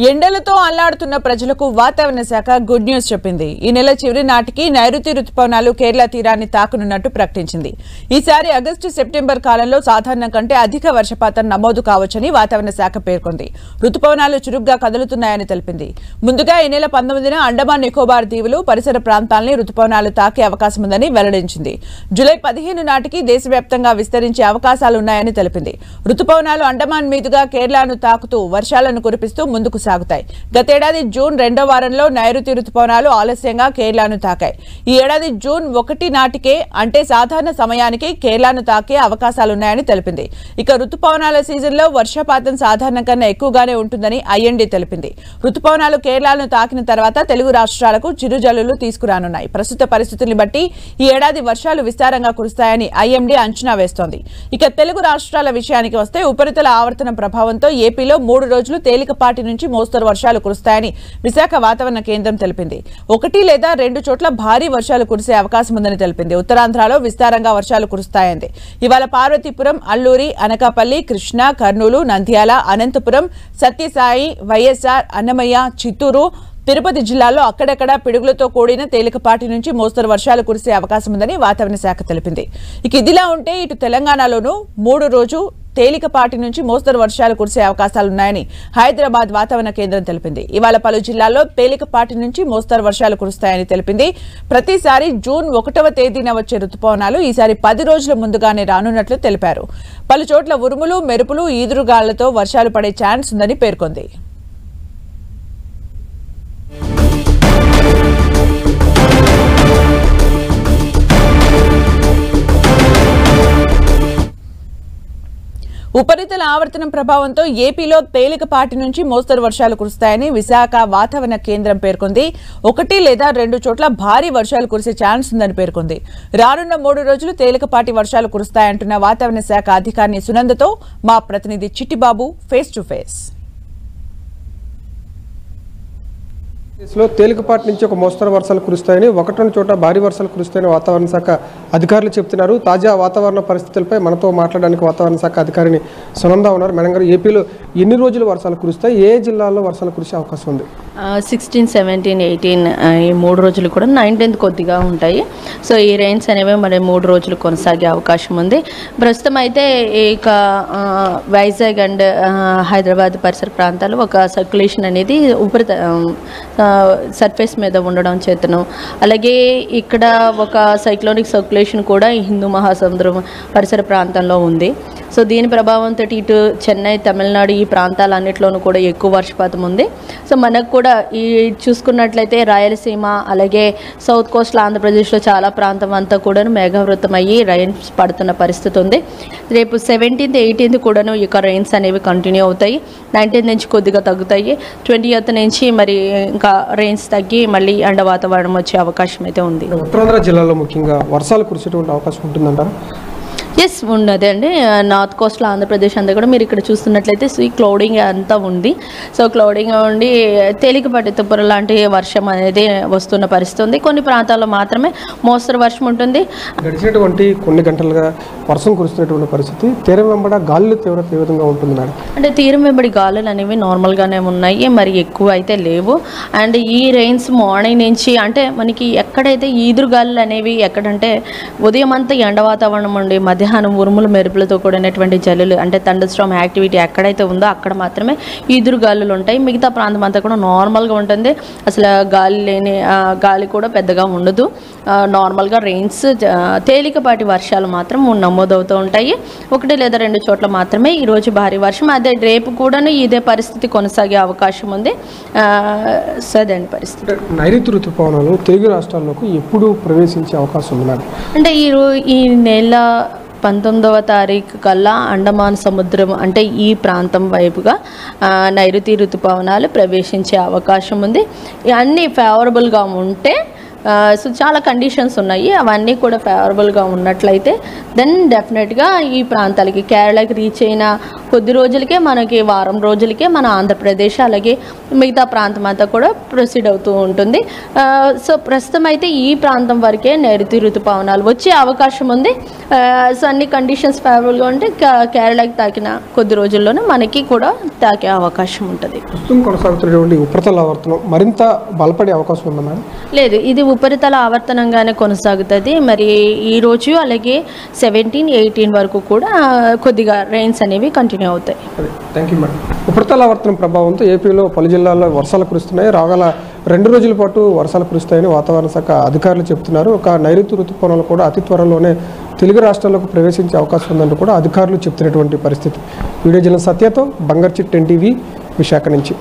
ఎండలతో అల్లాడుతున్న ప్రజలకు వాతావరణ శాఖ గుడ్ న్యూస్ చెప్పింది. ఈ నెల చివరి నాటికి నైరుతి రుతుపవనాలు కేరళ తీరాన్ని తాకనున్నట్టు ప్రకటించింది. ఈసారి ఆగస్టు సెప్టెంబర్ కాలంలో సాధారణం కంటే అధిక వర్షపాతం నమోదు కావచ్చని వాతావరణ శాఖ పేర్కొంది. రుతుపవనాలు చురుగ్గా కదులుతున్నాయని తెలిపింది. ముందుగా ఈ నెల 19న అండమాన్ నికోబార్ దీవులు పరిసర ప్రాంతాలని రుతుపవనాలు తాకే అవకాశం ఉందని వెల్లడించింది. జూలై 15 నాటికి దేశవ్యాప్తంగా విస్తరించే అవకాశాలున్నాయని తెలిపింది. రుతుపవనాలు అండమాన్ మీదుగా కేరళను తాకుతూ వర్షాలను కురిపిస్తూ ముందుకు సాగుతాయి. గతేడాది జూన్ 2వ వారంలో నైరుతి రుతుపవనాలు ఆలస్యంగా కేరళను తాకాయి. ఈ ఏడాది జూన్ 1 నాటికే అంటే సాధారణ సమయానికి కేరళను తాకే అవకాశాలున్నాయని తెలిపింది. ఇక రుతుపవనాల సీజన్లో వర్షపాతం సాధారణం కన్నా ఎక్కువగానే ఉంటుందని ఐఎండీ తెలిపింది. రుతుపవనాలు కేరళను తాకిన తర్వాత తెలుగు రాష్ట్రాలకు చిరుజల్లులు తీసుకురానున్నాయి. ప్రస్తుత పరిస్థితుల్ని బట్టి ఈ ఏడాది వర్షాలు విస్తారంగా కురుస్తాయని ఐఎండీ అంచనా వేస్తోంది. ఇక తెలుగు రాష్ట్రాల విషయానికి వస్తే ఉపరితల ఆవర్తనం ప్రభావంతో ఏపీలో 3 రోజులు తేలికపాటి నుంచి మోస్తరు వర్షాలు కురుస్తాయని విశాఖ వాతావరణ కేంద్రం తెలిపింది. 1 లేదా 2 చోట్ల భారీ వర్షాలు కురిసే అవకాశం ఉందని తెలిపింది. ఉత్తరాంధ్రలో విస్తారంగా వర్షాలు కురుస్తాయంది. ఇవాళ పార్వతీపురం, అల్లూరి, అనకాపల్లి, కృష్ణా, కర్నూలు, నంద్యాల, అనంతపురం, సత్యసాయి, వైఎస్ఆర్, అన్నమయ్య, చిత్తూరు, తిరుపతి జిల్లాల్లో అక్కడక్కడ పిడుగులతో కూడిన తేలికపాటి నుంచి మోస్తరు వర్షాలు కురిసే అవకాశం ఉందని వాతావరణ శాఖ తెలిపింది. ఇక ఇదిలా ఉంటే ఇటు తెలంగాణలోనూ 3 రోజు తేలికపాటి నుంచి మోస్తరు వర్షాలు కురిసే అవకాశాలున్నాయని హైదరాబాద్ వాతావరణ కేంద్రం తెలిపింది. ఇవాళ పలు జిల్లాల్లో తేలికపాటి నుంచి మోస్తరు వర్షాలు కురుస్తాయని తెలిపింది. ప్రతిసారి జూన్ 1వ తేదీన వచ్చే రుతుపవనాలు ఈసారి 10 రోజుల ముందుగానే రానున్నట్లు తెలిపారు. పలు చోట్ల ఉరుములు, మెరుపులు, ఈదురుగాళ్లతో వర్షాలు పడే ఛాన్స్ ఉందని పేర్కొంది. ఉపరితల ఆవర్తనం ప్రభావంతో ఏపీలో తేలికపాటి నుంచి మోస్తరు వర్షాలు కురుస్తాయని విశాఖ వాతావరణ కేంద్రం పేర్కొంది. 1 లేదా 2 చోట్ల భారీ వర్షాలు కురిసే ఛాన్స్ ఉందని పేర్కొంది. రానున్న 3 రోజులు తేలికపాటి వర్షాలు కురుస్తాయంటున్న వాతావరణ శాఖ అధికారిని సునందతో మా ప్రతినిధి చిట్టిబాబు ఫేస్ టు ఫేస్. తేలికపాటి నుంచి ఒక మోస్తరు వర్షాలు కురుస్తాయని, 1-2 చోట భారీ వర్షాలు కురుస్తాయని వాతావరణ శాఖ అధికారులు చెబుతున్నారు. తాజా వాతావరణ పరిస్థితులపై మనతో మాట్లాడడానికి వాతావరణ శాఖ అధికారిని సునంద ఉన్నారు. మేడం గారు, ఏపీలో ఎన్ని రోజులు వర్షాలు కురుస్తాయి? ఏ జిల్లాల్లో వర్షాలు కురిసే అవకాశం ఉంది? 16, 17, 18 ఈ 3 రోజులు కూడా 19th కొద్దిగా ఉంటాయి. సో ఈ రెయిన్స్ అనేవి మరి 3 రోజులు కొనసాగే అవకాశం ఉంది. ప్రస్తుతం అయితే ఇక వైజాగ్ అండ్ హైదరాబాద్ పరిసర ప్రాంతాలు ఒక సర్క్యులేషన్ అనేది సర్ఫేస్ మీద ఉండడం చేతను, అలాగే ఇక్కడ ఒక సైక్లోనిక్ సర్క్యులేషన్ కూడా హిందూ మహాసముద్రం పరిసర ప్రాంతంలో ఉంది. సో దీని ప్రభావంతో ఇటు చెన్నై, తమిళనాడు ఈ ప్రాంతాలన్నింటిలోనూ కూడా ఎక్కువ వర్షపాతం ఉంది. సో మనకు కూడా ఈ చూసుకున్నట్లయితే రాయలసీమ, అలాగే సౌత్ కోస్ట్లో ఆంధ్రప్రదేశ్లో చాలా ప్రాంతం అంతా కూడా మేఘావృతం అయ్యి రైన్స్ పడుతున్న పరిస్థితి ఉంది. రేపు 17th, 18th కూడాను ఇక రైన్స్ అనేవి కంటిన్యూ అవుతాయి. 19th నుంచి కొద్దిగా తగ్గుతాయి. 20th నుంచి మరి ఇంకా రైన్స్ తగ్గి మళ్ళీ ఎండ వాతావరణం వచ్చే అవకాశం అయితే ఉంది. ఉత్తరాంధ్ర జిల్లాలో ముఖ్యంగా వర్షాలు కురిసేటువంటి అవకాశం ఉంటుందంటారా? ఎస్, ఉన్నది అండి. నార్త్ కోస్ట్లో ఆంధ్రప్రదేశ్ అంతా కూడా మీరు ఇక్కడ చూస్తున్నట్లయితే క్లౌడింగ్ అంతా ఉంది. సో క్లౌడింగ్ ఉండి తేలికపాటి తుప్పరు లాంటి వర్షం అనేది వస్తున్న పరిస్థితి ఉంది. కొన్ని ప్రాంతాల్లో మాత్రమే మోస్తరు వర్షం ఉంటుంది. గడిచినటువంటి కొన్ని గంటలుగా వర్షం కురుస్తున్నటువంటి పరిస్థితి, తీరం వెంబడ గాలుల తీవ్రత ఏ విధంగా ఉంటుంది మేడం? అంటే తీరం వెంబడి గాలులు అనేవి నార్మల్గానే ఉన్నాయి, మరి ఎక్కువ అయితే లేవు. అండ్ ఈ రెయిన్స్ మార్నింగ్ నుంచి అంటే మనకి ఎక్కడైతే ఈదురు గాలులు అనేవి ఎక్కడంటే ఉదయం అంతా ఎండ వాతావరణం ఉండి మధ్యాహ్నం ఉరుములు మెరుపులతో కూడినటువంటి జల్లులు అంటే థండర్ స్టార్మ్ యాక్టివిటీ ఎక్కడైతే ఉందో అక్కడ మాత్రమే ఈదురు గాలులు ఉంటాయి. మిగతా ప్రాంతం అంతా కూడా నార్మల్గా ఉంటుంది. అసలు గాలి కూడా పెద్దగా ఉండదు. నార్మల్గా రెయిన్స్, తేలికపాటి వర్షాలు మాత్రం నమోదవుతూ ఉంటాయి. 1 లేదా 2 చోట్ల మాత్రమే ఈరోజు భారీ వర్షం. అదే రేపు కూడా ఇదే పరిస్థితి కొనసాగే అవకాశం ఉంది. సరైన పరిస్థితి. నైరుతి ఋతుపవనాలు తెలుగు రాష్ట్రాల్లోకి ఎప్పుడు ప్రవేశించే అవకాశం ఉంది? అంటే ఈ నెల 19వ తారీఖు కల్లా అండమాన్ సముద్రం అంటే ఈ ప్రాంతం వైపుగా నైరుతి ఋతుపవనాలు ప్రవేశించే అవకాశం ఉంది. అన్నీ ఫేవరబుల్గా ఉంటే సో చాలా కండిషన్స్ ఉన్నాయి. అవన్నీ కూడా ఫేవరబుల్గా ఉన్నట్లయితే దెన్ డెఫినెట్గా ఈ ప్రాంతాలకి కేరళకి రీచ్ అయిన కొద్ది రోజులకే మనకి వారం రోజులకే మన ఆంధ్రప్రదేశ్ అలాగే మిగతా ప్రాంతం అంతా కూడా ప్రొసీడ్ అవుతూ ఉంటుంది. సో ప్రస్తుతం అయితే ఈ ప్రాంతం వరకే నైరుతి ఋతుపవనాలు వచ్చే అవకాశం ఉంది. సో అన్ని కండిషన్స్ ఫేవరబుల్గా ఉంటే కేరళకి తాకిన కొద్ది రోజుల్లోనే మనకి కూడా తాకే అవకాశం ఉంటుంది. ప్రస్తుతం కొనసాగుతున్నటువంటి ఉపరితల ఆవర్తనం మరింత బలపడే అవకాశం ఉందా మేడం? లేదు, ఇది ఉపరితల ఆవర్తనంగానే కొనసాగుతుంది. మరి ఈ రోజు అలాగే 17-18 వరకు కూడా కొద్దిగా రెయిన్స్ అనేవి కంటిన్యూ అవుతాయి. Thank you madam. ఉపరితల ఆవర్తనం ప్రభావంతో ఏపీలో పలు జిల్లాల్లో వర్షాలు కురుస్తున్నాయి. రాగల 2 రోజుల పాటు వర్షాలు కురుస్తాయని వాతావరణ శాఖ అధికారులు చెబుతున్నారు. ఒక నైరుతి ఋతుపవనాలు కూడా అతి త్వరలోనే తెలుగు రాష్ట్రాలకు ప్రవేశించే అవకాశం ఉందంటూ కూడా అధికారులు చెప్తున్నటువంటి పరిస్థితి. వీడియో జర్నలిస్ట్ సత్యతో బంగార్చిట్ 10 టీవీ విశాఖ నుంచి.